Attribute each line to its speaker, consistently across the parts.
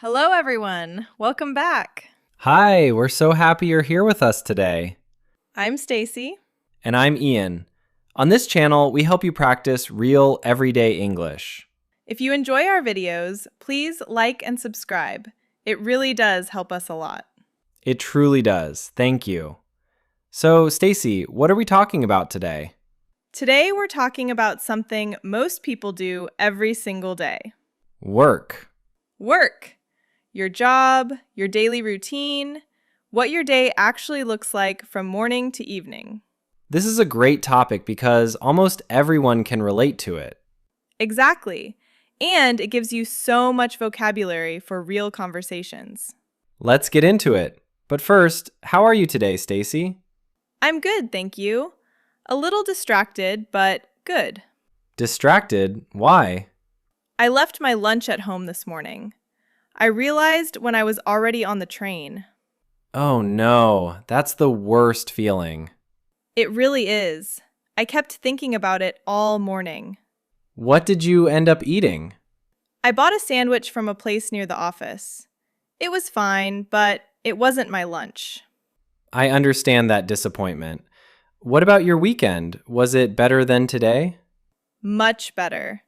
Speaker 1: Hello, everyone. Welcome back.
Speaker 2: Hi, we're so happy you're here with us today.
Speaker 1: I'm Stacy.
Speaker 2: And I'm Ian. On this channel, we help you practice real, everyday English.
Speaker 1: If you enjoy our videos, please like and subscribe. It really does help us a lot.
Speaker 2: It truly does. Thank you. So, Stacy, what are we talking about today?
Speaker 1: Today, we're talking about something most people do every single day.
Speaker 2: Work.
Speaker 1: Work. Your job, your daily routine, what your day actually looks like from morning to evening.
Speaker 2: This is a great topic because almost everyone can relate to it.
Speaker 1: Exactly. And it gives you so much vocabulary for real conversations.
Speaker 2: Let's get into it. But first, how are you today, Stacy?
Speaker 1: I'm good, thank you. A little distracted, but good.
Speaker 2: Distracted? Why?
Speaker 1: I left my lunch at home this morning. I realized when I was already on the train.
Speaker 2: Oh no, that's the worst feeling.
Speaker 1: It really is. I kept thinking about it all morning.
Speaker 2: What did you end up eating?
Speaker 1: I bought a sandwich from a place near the office. It was fine, but it wasn't my lunch.
Speaker 2: I understand that disappointment. What about your weekend? Was it better than today?
Speaker 1: Much better.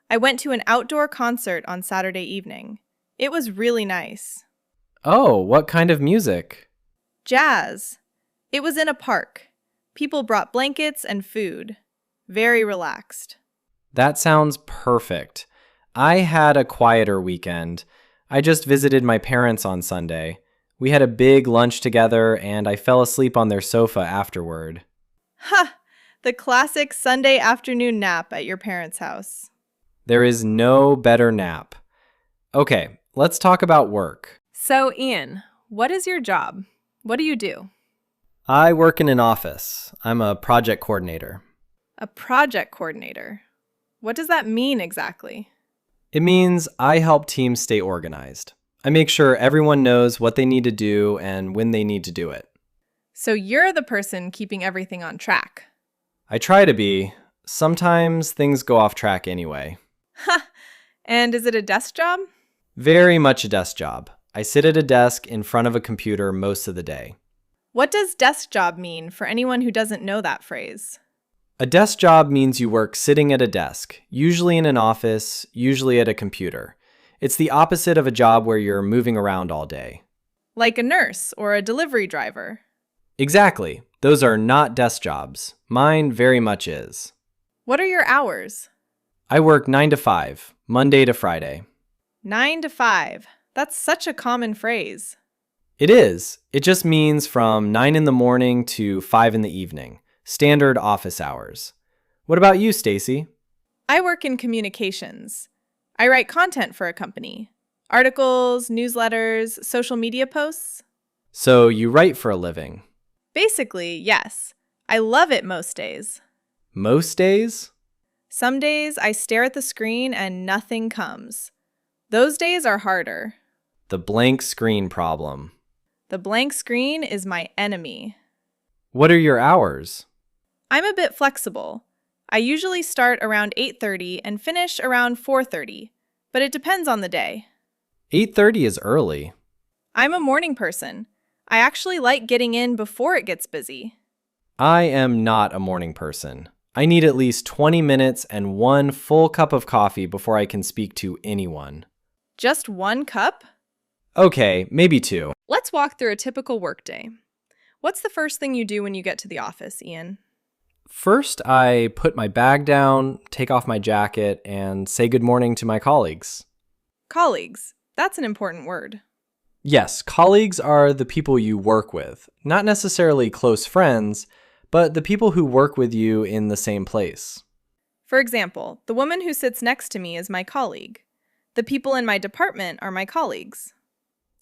Speaker 1: I went to an outdoor concert on Saturday evening. It was really nice.
Speaker 2: Oh, what kind of music?
Speaker 1: Jazz. It was in a park. People brought blankets and food. Very relaxed.
Speaker 2: That sounds perfect. I had a quieter weekend. I just visited my parents on Sunday. We had a big lunch together and I fell asleep on their sofa afterward.
Speaker 1: Ha! The classic Sunday afternoon nap at your parents' house.
Speaker 2: There is no better nap. Okay, let's talk about work.
Speaker 1: So, Ian, what is your job? What do you do?
Speaker 2: I work in an office. I'm a project coordinator.
Speaker 1: A project coordinator. What does that mean exactly?
Speaker 2: It means I help teams stay organized. I make sure everyone knows what they need to do and when they need to do it.
Speaker 1: So you're the person keeping everything on track.
Speaker 2: I try to be. Sometimes things go off track anyway.
Speaker 1: Ha! And is it a desk job?
Speaker 2: Very much a desk job. I sit at a desk in front of a computer most of the day.
Speaker 1: What does desk job mean for anyone who doesn't know that phrase?
Speaker 2: A desk job means you work sitting at a desk, usually in an office, usually at a computer. It's the opposite of a job where you're moving around all day.
Speaker 1: Like a nurse or a delivery driver.
Speaker 2: Exactly. Those are not desk jobs. Mine very much is.
Speaker 1: What are your hours?
Speaker 2: I work 9 to 5, Monday to Friday.
Speaker 1: 9 to 5. That's such a common phrase.
Speaker 2: It is. It just means from 9 in the morning to 5 in the evening. Standard office hours. What about you, Stacy?
Speaker 1: I work in communications. I write content for a company. Articles, newsletters, social media posts.
Speaker 2: So you write for a living.
Speaker 1: Basically, yes. I love it most days.
Speaker 2: Most days?
Speaker 1: Some days I stare at the screen and nothing comes. Those days are harder.
Speaker 2: The blank screen problem.
Speaker 1: The blank screen is my enemy.
Speaker 2: What are your hours?
Speaker 1: I'm a bit flexible. I usually start around 8:30 and finish around 4:30, but it depends on the day.
Speaker 2: 8:30 is early.
Speaker 1: I'm a morning person. I actually like getting in before it gets busy.
Speaker 2: I am not a morning person. I need at least 20 minutes and one full cup of coffee before I can speak to anyone.
Speaker 1: Just one cup?
Speaker 2: Okay, maybe two.
Speaker 1: Let's walk through a typical workday. What's the first thing you do when you get to the office, Ian?
Speaker 2: First, I put my bag down, take off my jacket, and say good morning to my colleagues.
Speaker 1: Colleagues. That's an important word.
Speaker 2: Yes, colleagues are the people you work with, not necessarily close friends, but the people who work with you in the same place.
Speaker 1: For example, the woman who sits next to me is my colleague. The people in my department are my colleagues.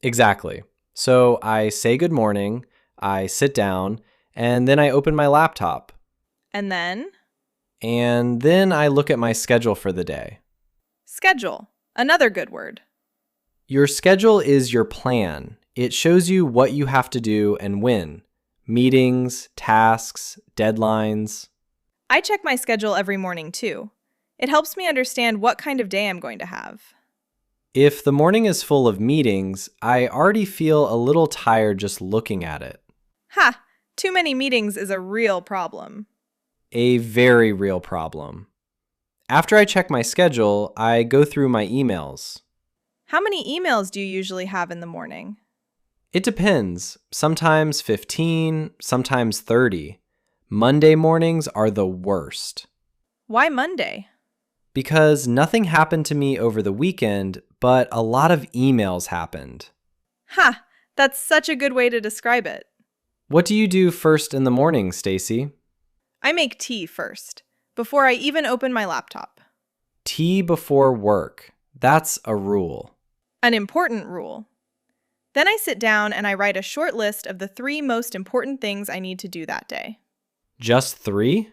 Speaker 2: Exactly. So I say good morning, I sit down, and then I open my laptop.
Speaker 1: And then?
Speaker 2: And then I look at my schedule for the day.
Speaker 1: Schedule. Another good word.
Speaker 2: Your schedule is your plan. It shows you what you have to do and when. Meetings, tasks, deadlines.
Speaker 1: I check my schedule every morning too. It helps me understand what kind of day I'm going to have.
Speaker 2: If the morning is full of meetings, I already feel a little tired just looking at it.
Speaker 1: Ha! Too many meetings is a real problem.
Speaker 2: A very real problem. After I check my schedule, I go through my emails.
Speaker 1: How many emails do you usually have in the morning?
Speaker 2: It depends. Sometimes 15, sometimes 30. Monday mornings are the worst.
Speaker 1: Why Monday?
Speaker 2: Because nothing happened to me over the weekend, but a lot of emails happened.
Speaker 1: Ha! That's such a good way to describe it.
Speaker 2: What do you do first in the morning, Stacy?
Speaker 1: I make tea first, before I even open my laptop.
Speaker 2: Tea before work. That's a rule.
Speaker 1: An important rule. Then I sit down and I write a short list of the 3 most important things I need to do that day.
Speaker 2: Just 3?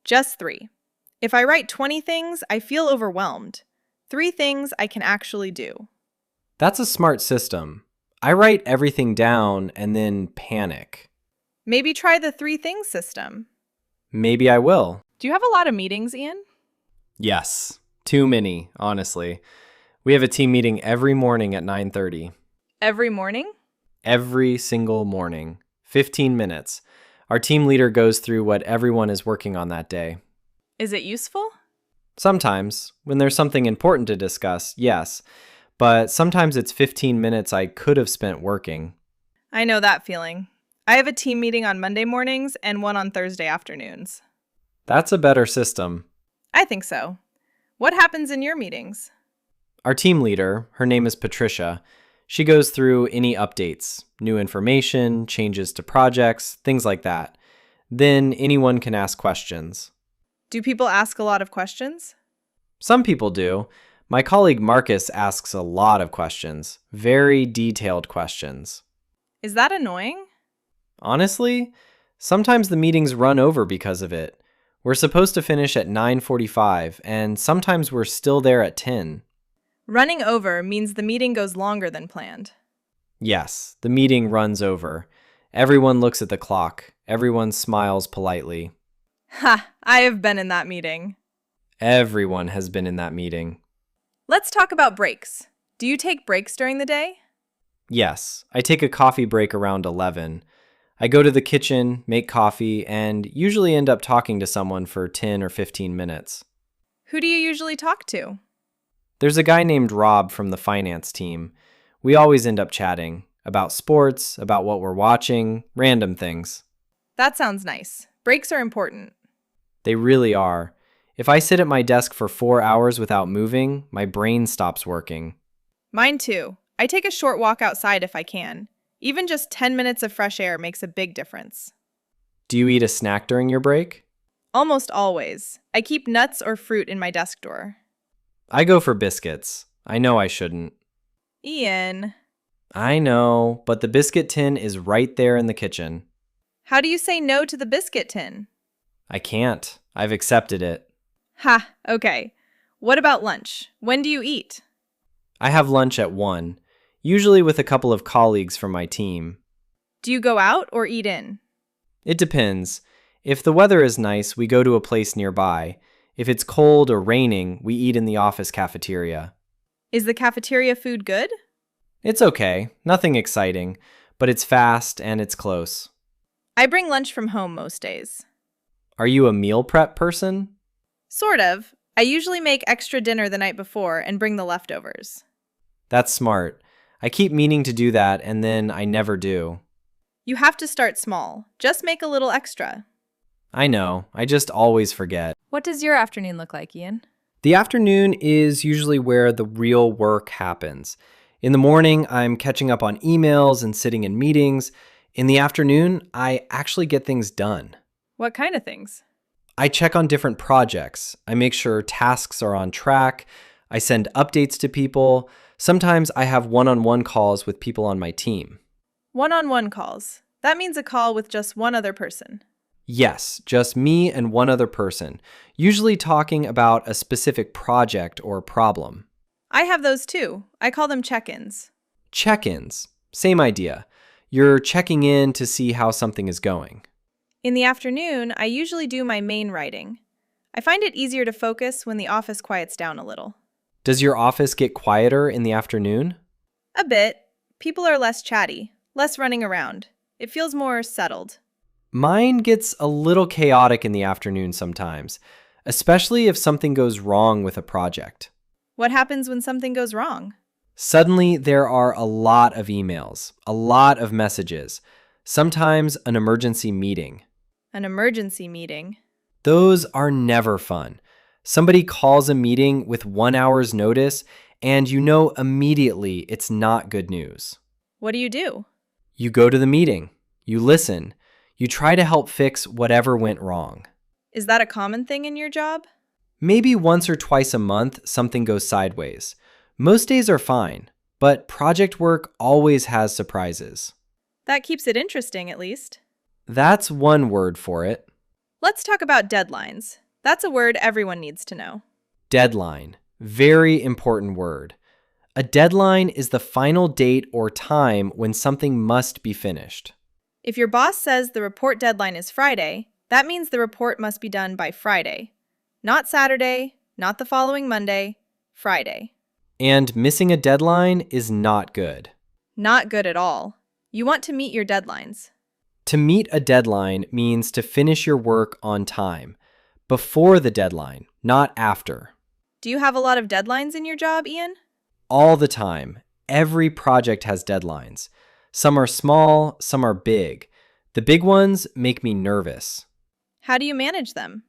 Speaker 1: Just 3. If I write 20 things, I feel overwhelmed. 3 things I can actually do.
Speaker 2: That's a smart system. I write everything down and then panic.
Speaker 1: Maybe try the 3 things system.
Speaker 2: Maybe I will.
Speaker 1: Do you have a lot of meetings, Ian?
Speaker 2: Yes. Too many, honestly. We have a team meeting every morning at 9:30.
Speaker 1: Every morning?
Speaker 2: Every single morning. 15 minutes. Our team leader goes through what everyone is working on that day.
Speaker 1: Is it useful?
Speaker 2: Sometimes, when there's something important to discuss, yes. But sometimes it's 15 minutes I could have spent working.
Speaker 1: I know that feeling. I have a team meeting on Monday mornings and one on Thursday afternoons.
Speaker 2: That's a better system.
Speaker 1: I think so. What happens in your meetings?
Speaker 2: Our team leader, her name is Patricia, she goes through any updates, new information, changes to projects, things like that. Then anyone can ask questions.
Speaker 1: Do people ask a lot of questions?
Speaker 2: Some people do. My colleague Marcus asks a lot of questions, very detailed questions.
Speaker 1: Is that annoying?
Speaker 2: Honestly, sometimes the meetings run over because of it. We're supposed to finish at 9:45, and sometimes we're still there at 10.
Speaker 1: Running over means the meeting goes longer than planned.
Speaker 2: Yes, the meeting runs over. Everyone looks at the clock. Everyone smiles politely.
Speaker 1: Ha! I have been in that meeting.
Speaker 2: Everyone has been in that meeting.
Speaker 1: Let's talk about breaks. Do you take breaks during the day?
Speaker 2: Yes, I take a coffee break around 11. I go to the kitchen, make coffee, and usually end up talking to someone for 10 or 15 minutes.
Speaker 1: Who do you usually talk to?
Speaker 2: There's a guy named Rob from the finance team. We always end up chatting about sports, about what we're watching, random things.
Speaker 1: That sounds nice. Breaks are important.
Speaker 2: They really are. If I sit at my desk for 4 hours without moving, my brain stops working.
Speaker 1: Mine too. I take a short walk outside if I can. Even just 10 minutes of fresh air makes a big difference.
Speaker 2: Do you eat a snack during your break?
Speaker 1: Almost always. I keep nuts or fruit in my desk drawer.
Speaker 2: I go for biscuits. I know I shouldn't.
Speaker 1: Ian.
Speaker 2: I know, but the biscuit tin is right there in the kitchen.
Speaker 1: How do you say no to the biscuit tin?
Speaker 2: I can't. I've accepted it.
Speaker 1: Ha, okay. What about lunch? When do you eat?
Speaker 2: I have lunch at 1, usually with a couple of colleagues from my team.
Speaker 1: Do you go out or eat in?
Speaker 2: It depends. If the weather is nice, we go to a place nearby. If it's cold or raining, we eat in the office cafeteria.
Speaker 1: Is the cafeteria food good?
Speaker 2: It's okay. Nothing exciting, but it's fast and it's close.
Speaker 1: I bring lunch from home most days.
Speaker 2: Are you a meal prep person?
Speaker 1: Sort of. I usually make extra dinner the night before and bring the leftovers.
Speaker 2: That's smart. I keep meaning to do that and then I never do.
Speaker 1: You have to start small. Just make a little extra.
Speaker 2: I know. I just always forget.
Speaker 1: What does your afternoon look like, Ian?
Speaker 2: The afternoon is usually where the real work happens. In the morning, I'm catching up on emails and sitting in meetings. In the afternoon, I actually get things done.
Speaker 1: What kind of things?
Speaker 2: I check on different projects. I make sure tasks are on track. I send updates to people. Sometimes I have one-on-one calls with people on my team.
Speaker 1: One-on-one calls. That means a call with just one other person.
Speaker 2: Yes, just me and one other person, usually talking about a specific project or problem.
Speaker 1: I have those too. I call them check-ins.
Speaker 2: Check-ins. Same idea. You're checking in to see how something is going.
Speaker 1: In the afternoon, I usually do my main writing. I find it easier to focus when the office quiets down a little.
Speaker 2: Does your office get quieter in the afternoon?
Speaker 1: A bit. People are less chatty, less running around. It feels more settled.
Speaker 2: Mine gets a little chaotic in the afternoon sometimes, especially if something goes wrong with a project.
Speaker 1: What happens when something goes wrong?
Speaker 2: Suddenly, there are a lot of emails, a lot of messages, sometimes an emergency meeting.
Speaker 1: An emergency meeting.
Speaker 2: Those are never fun. Somebody calls a meeting with 1 hour's notice, and you know immediately it's not good news.
Speaker 1: What do?
Speaker 2: You go to the meeting, you listen, you try to help fix whatever went wrong.
Speaker 1: Is that a common thing in your job?
Speaker 2: Maybe once or twice a month, something goes sideways. Most days are fine, but project work always has surprises.
Speaker 1: That keeps it interesting, at least.
Speaker 2: That's one word for it.
Speaker 1: Let's talk about deadlines. That's a word everyone needs to know.
Speaker 2: Deadline. Very important word. A deadline is the final date or time when something must be finished.
Speaker 1: If your boss says the report deadline is Friday, that means the report must be done by Friday. Not Saturday, not the following Monday, Friday.
Speaker 2: And missing a deadline is not good.
Speaker 1: Not good at all. You want to meet your deadlines.
Speaker 2: To meet a deadline means to finish your work on time, before the deadline, not after.
Speaker 1: Do you have a lot of deadlines in your job, Ian?
Speaker 2: All the time. Every project has deadlines. Some are small, some are big. The big ones make me nervous.
Speaker 1: How do you manage them?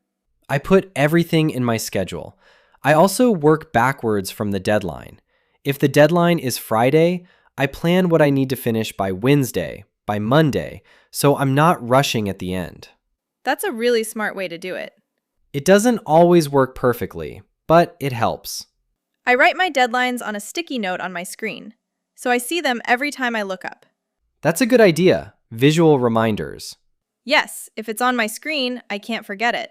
Speaker 2: I put everything in my schedule. I also work backwards from the deadline. If the deadline is Friday, I plan what I need to finish by Wednesday, by Monday, so I'm not rushing at the end.
Speaker 1: That's a really smart way to do it.
Speaker 2: It doesn't always work perfectly, but it helps.
Speaker 1: I write my deadlines on a sticky note on my screen, so I see them every time I look up.
Speaker 2: That's a good idea. Visual reminders.
Speaker 1: Yes, if it's on my screen, I can't forget it.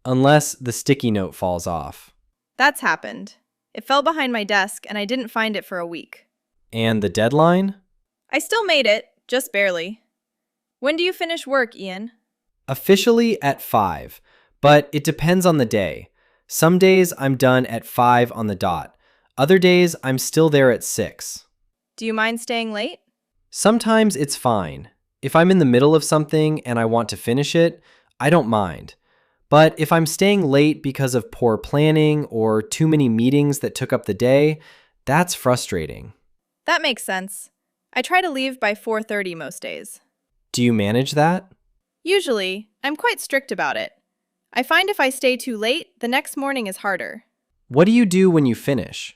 Speaker 2: Unless the sticky note falls off.
Speaker 1: That's happened. It fell behind my desk and I didn't find it for a week.
Speaker 2: And the deadline?
Speaker 1: I still made it, just barely. When do you finish work, Ian?
Speaker 2: Officially at 5, but it depends on the day. Some days I'm done at 5 on the dot. Other days I'm still there at 6.
Speaker 1: Do you mind staying late?
Speaker 2: Sometimes it's fine. If I'm in the middle of something and I want to finish it, I don't mind. But if I'm staying late because of poor planning or too many meetings that took up the day, that's frustrating.
Speaker 1: That makes sense. I try to leave by 4:30 most days.
Speaker 2: Do you manage that?
Speaker 1: Usually, I'm quite strict about it. I find if I stay too late, the next morning is harder.
Speaker 2: What do you do when you finish?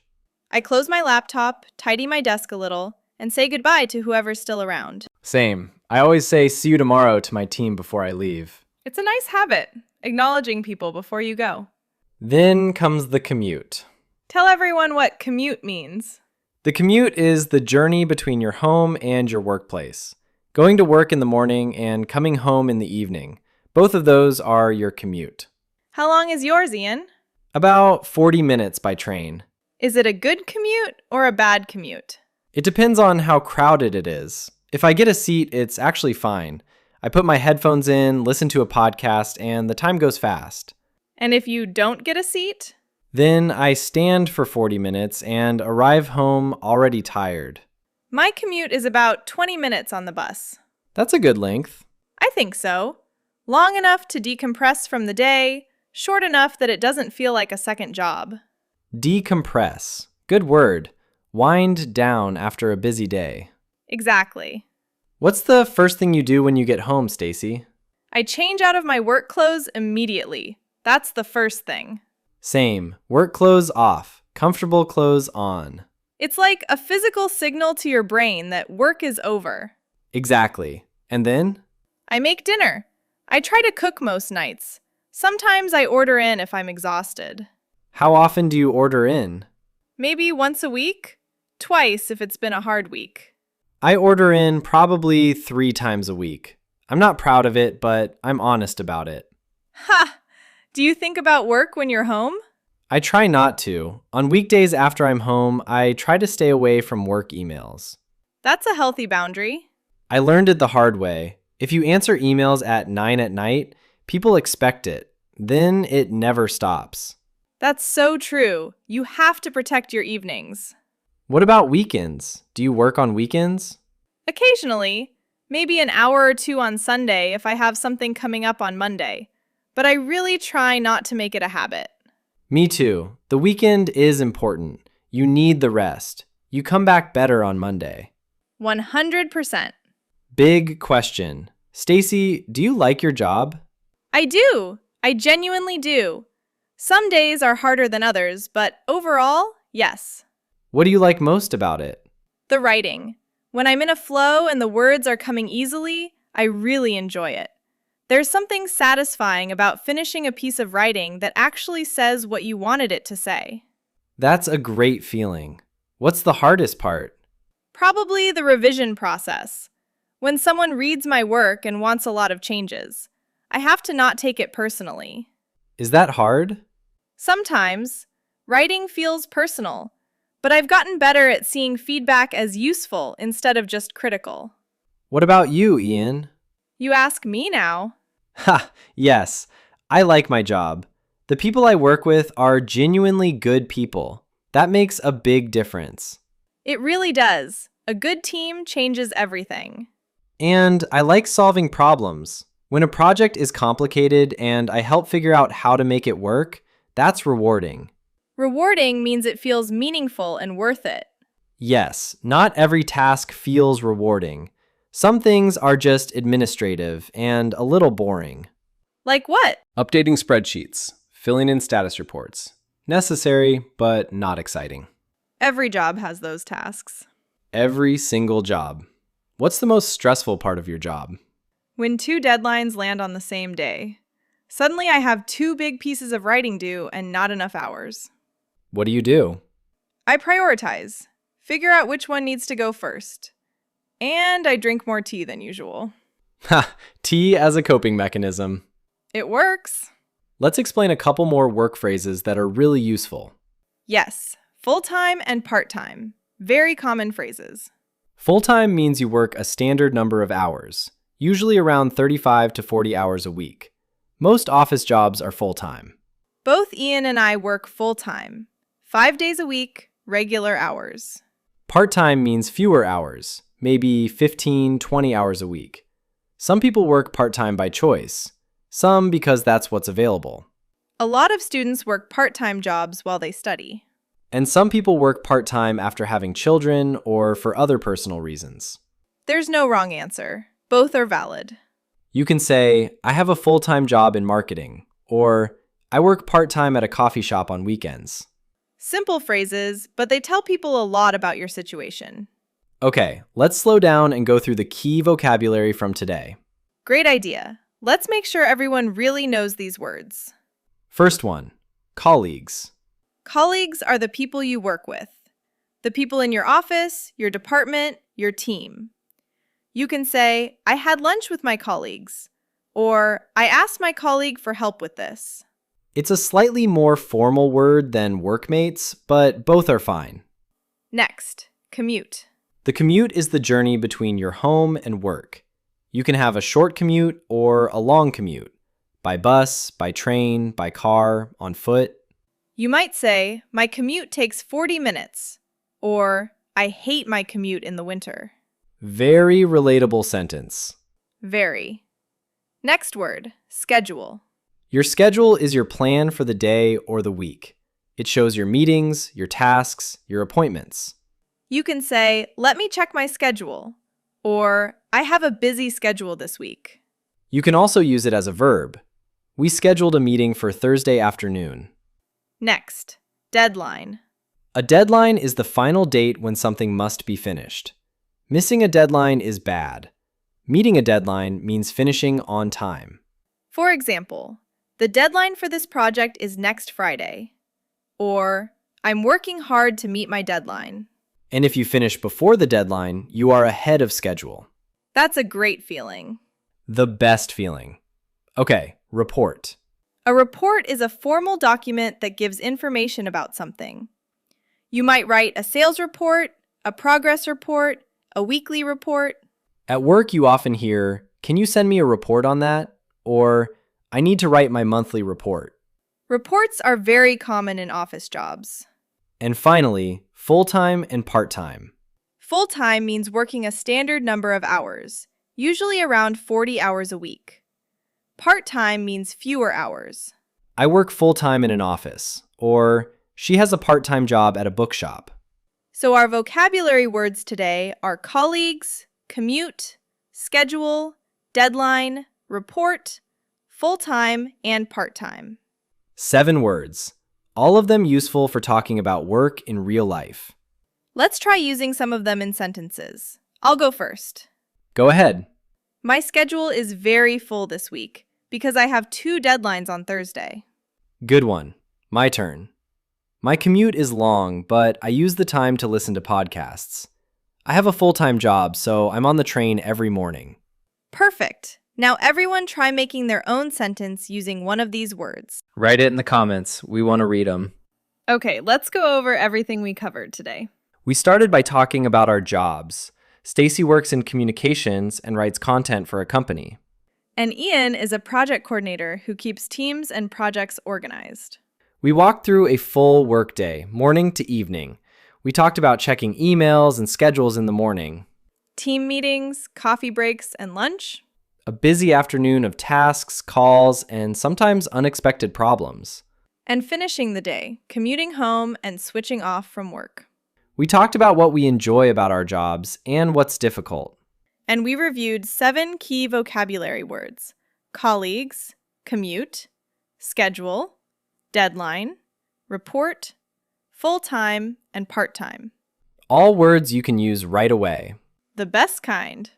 Speaker 1: I close my laptop, tidy my desk a little, and say goodbye to whoever's still around.
Speaker 3: Same. I always say see you tomorrow to my team before I leave.
Speaker 1: It's a nice habit, acknowledging people before you go.
Speaker 2: Then comes the commute.
Speaker 1: Tell everyone what commute means.
Speaker 2: The commute is the journey between your home and your workplace. Going to work in the morning and coming home in the evening. Both of those are your commute.
Speaker 1: How long is yours, Ian?
Speaker 2: About 40 minutes by train.
Speaker 1: Is it a good commute or a bad commute?
Speaker 2: It depends on how crowded it is. If I get a seat, it's actually fine. I put my headphones in, listen to a podcast, and the time goes fast.
Speaker 1: And if you don't get a seat?
Speaker 2: Then I stand for 40 minutes and arrive home already tired.
Speaker 1: My commute is about 20 minutes on the bus.
Speaker 2: That's a good length.
Speaker 1: I think so. Long enough to decompress from the day, short enough that it doesn't feel like a second job.
Speaker 2: Decompress. Good word. Wind down after a busy day.
Speaker 1: Exactly.
Speaker 2: What's the first thing you do when you get home, Stacy?
Speaker 1: I change out of my work clothes immediately. That's the first thing.
Speaker 2: Same. Work clothes off. Comfortable clothes on.
Speaker 1: It's like a physical signal to your brain that work is over.
Speaker 2: Exactly. And then?
Speaker 1: I make dinner. I try to cook most nights. Sometimes I order in if I'm exhausted.
Speaker 2: How often do you order in?
Speaker 1: Maybe once a week? Twice if it's been a hard week.
Speaker 2: I order in probably 3 times a week. I'm not proud of it, but I'm honest about it.
Speaker 1: Ha! Do you think about work when you're home?
Speaker 2: I try not to. On weekdays after I'm home, I try to stay away from work emails.
Speaker 1: That's a healthy boundary.
Speaker 2: I learned it the hard way. If you answer emails at 9 at night, people expect it. Then it never stops.
Speaker 1: That's so true. You have to protect your evenings.
Speaker 2: What about weekends? Do you work on weekends?
Speaker 1: Occasionally, maybe an hour or two on Sunday if I have something coming up on Monday, but I really try not to make it a habit.
Speaker 2: Me too. The weekend is important. You need the rest. You come back better on Monday.
Speaker 1: 100%.
Speaker 2: Big question. Stacy, do you like your job?
Speaker 1: I do. I genuinely do. Some days are harder than others, but overall, yes.
Speaker 2: What do you like most about it?
Speaker 1: The writing. When I'm in a flow and the words are coming easily, I really enjoy it. There's something satisfying about finishing a piece of writing that actually says what you wanted it to say.
Speaker 2: That's a great feeling. What's the hardest part?
Speaker 1: Probably the revision process. When someone reads my work and wants a lot of changes, I have to not take it personally.
Speaker 2: Is that hard?
Speaker 1: Sometimes, writing feels personal, but I've gotten better at seeing feedback as useful instead of just critical.
Speaker 2: What about you, Ian?
Speaker 1: You ask me now.
Speaker 2: Ha, yes. I like my job. The people I work with are genuinely good people. That makes a big difference.
Speaker 1: It really does. A good team changes everything.
Speaker 2: And I like solving problems. When a project is complicated and I help figure out how to make it work, that's rewarding.
Speaker 1: Rewarding means it feels meaningful and worth it.
Speaker 2: Yes, not every task feels rewarding. Some things are just administrative and a little boring.
Speaker 1: Like what?
Speaker 3: Updating spreadsheets, filling in status reports.
Speaker 2: Necessary, but not exciting.
Speaker 1: Every job has those tasks.
Speaker 2: Every single job. What's the most stressful part of your job?
Speaker 1: When two deadlines land on the same day. Suddenly I have two big pieces of writing due and not enough hours.
Speaker 2: What do you do?
Speaker 1: I prioritize, figure out which one needs to go first. And I drink more tea than usual.
Speaker 2: Ha! Tea as a coping mechanism.
Speaker 1: It works.
Speaker 2: Let's explain a couple more work phrases that are really useful.
Speaker 1: Yes, full-time and part-time. Very common phrases.
Speaker 2: Full-time means you work a standard number of hours, usually around 35 to 40 hours a week. Most office jobs are full-time.
Speaker 1: Both Ian and I work full-time. 5 days a week, regular hours.
Speaker 2: Part-time means fewer hours, maybe 15, 20 hours a week. Some people work part-time by choice, some because that's what's available.
Speaker 1: A lot of students work part-time jobs while they study.
Speaker 2: And some people work part-time after having children or for other personal reasons.
Speaker 1: There's no wrong answer. Both are valid.
Speaker 2: You can say, I have a full-time job in marketing, or I work part-time at a coffee shop on weekends.
Speaker 1: Simple phrases, but they tell people a lot about your situation.
Speaker 2: Okay, let's slow down and go through the key vocabulary from today.
Speaker 1: Great idea. Let's make sure everyone really knows these words.
Speaker 2: First one, colleagues.
Speaker 1: Colleagues are the people you work with. The people in your office, your department, your team. You can say, I had lunch with my colleagues, or I asked my colleague for help with this.
Speaker 2: It's a slightly more formal word than workmates, but both are fine.
Speaker 1: Next, commute.
Speaker 2: The commute is the journey between your home and work. You can have a short commute or a long commute, by bus, by train, by car, on foot.
Speaker 1: You might say, my commute takes 40 minutes, or I hate my commute in the winter.
Speaker 2: Very relatable sentence.
Speaker 1: Very. Next word, schedule.
Speaker 2: Your schedule is your plan for the day or the week. It shows your meetings, your tasks, your appointments.
Speaker 1: You can say, let me check my schedule, or I have a busy schedule this week.
Speaker 2: You can also use it as a verb. We scheduled a meeting for Thursday afternoon.
Speaker 1: Next, deadline.
Speaker 2: A deadline is the final date when something must be finished. Missing a deadline is bad. Meeting a deadline means finishing on time.
Speaker 1: For example, the deadline for this project is next Friday. Or, I'm working hard to meet my deadline.
Speaker 2: And if you finish before the deadline, you are ahead of schedule.
Speaker 1: That's a great feeling.
Speaker 2: The best feeling. Okay, report.
Speaker 1: A report is a formal document that gives information about something. You might write a sales report, a progress report, a weekly report.
Speaker 2: At work, you often hear, can you send me a report on that? Or, I need to write my monthly report.
Speaker 1: Reports are very common in office jobs.
Speaker 2: And finally, full-time and part-time.
Speaker 1: Full-time means working a standard number of hours, usually around 40 hours a week. Part-time means fewer hours.
Speaker 2: I work full-time in an office, or she has a part-time job at a bookshop.
Speaker 1: So our vocabulary words today are colleagues, commute, schedule, deadline, report, full-time, and part-time.
Speaker 2: 7 words, all of them useful for talking about work in real life.
Speaker 1: Let's try using some of them in sentences. I'll go first.
Speaker 2: Go ahead.
Speaker 1: My schedule is very full this week because I have 2 deadlines on Thursday.
Speaker 2: Good one. My turn. My commute is long, but I use the time to listen to podcasts. I have a full-time job, so I'm on the train every morning.
Speaker 1: Perfect. Now everyone try making their own sentence using one of these words.
Speaker 3: Write it in the comments. We want to read them.
Speaker 1: Okay, let's go over everything we covered today.
Speaker 2: We started by talking about our jobs. Stacy works in communications and writes content for a company.
Speaker 1: And Ian is a project coordinator who keeps teams and projects organized.
Speaker 2: We walked through a full workday, morning to evening. We talked about checking emails and schedules in the morning.
Speaker 1: Team meetings, coffee breaks, and lunch.
Speaker 2: A busy afternoon of tasks, calls, and sometimes unexpected problems.
Speaker 1: And finishing the day, commuting home and switching off from work.
Speaker 2: We talked about what we enjoy about our jobs and what's difficult.
Speaker 1: And we reviewed 7 key vocabulary words: colleagues, commute, schedule, deadline, report, full-time, and part-time.
Speaker 2: All words you can use right away.
Speaker 1: The best kind.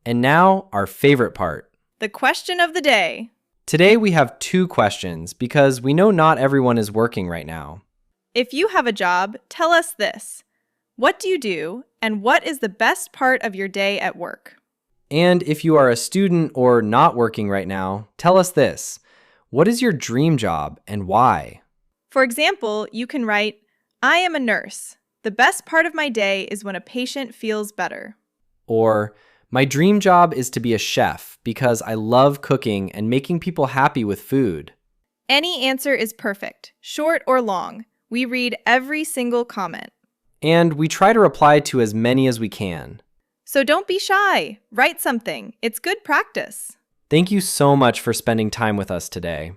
Speaker 2: And now, our favorite part.
Speaker 1: The question of the day.
Speaker 2: Today we have 2 questions because we know not everyone is working right now.
Speaker 1: If you have a job, tell us this. What do you do, and what is the best part of your day at work?
Speaker 2: And if you are a student or not working right now, tell us this. What is your dream job and why?
Speaker 1: For example, you can write, I am a nurse. The best part of my day is when a patient feels better.
Speaker 2: Or, my dream job is to be a chef because I love cooking and making people happy with food.
Speaker 1: Any answer is perfect, short or long. We read every single comment.
Speaker 2: And we try to reply to as many as we can.
Speaker 1: So don't be shy. Write something. It's good practice.
Speaker 2: Thank you so much for spending time with us today.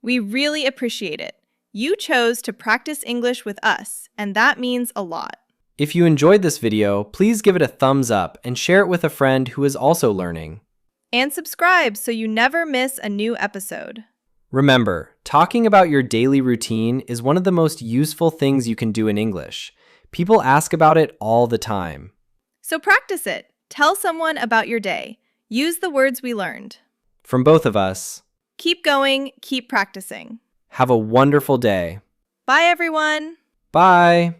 Speaker 1: We really appreciate it. You chose to practice English with us, and that means a lot.
Speaker 2: If you enjoyed this video, please give it a thumbs up and share it with a friend who is also learning.
Speaker 1: And subscribe so you never miss a new episode.
Speaker 2: Remember, talking about your daily routine is one of the most useful things you can do in English. People ask about it all the time.
Speaker 1: So practice it. Tell someone about your day. Use the words we learned.
Speaker 2: From both of us,
Speaker 1: Keep going, keep practicing.
Speaker 2: have a wonderful day.
Speaker 1: Bye, everyone.
Speaker 2: Bye.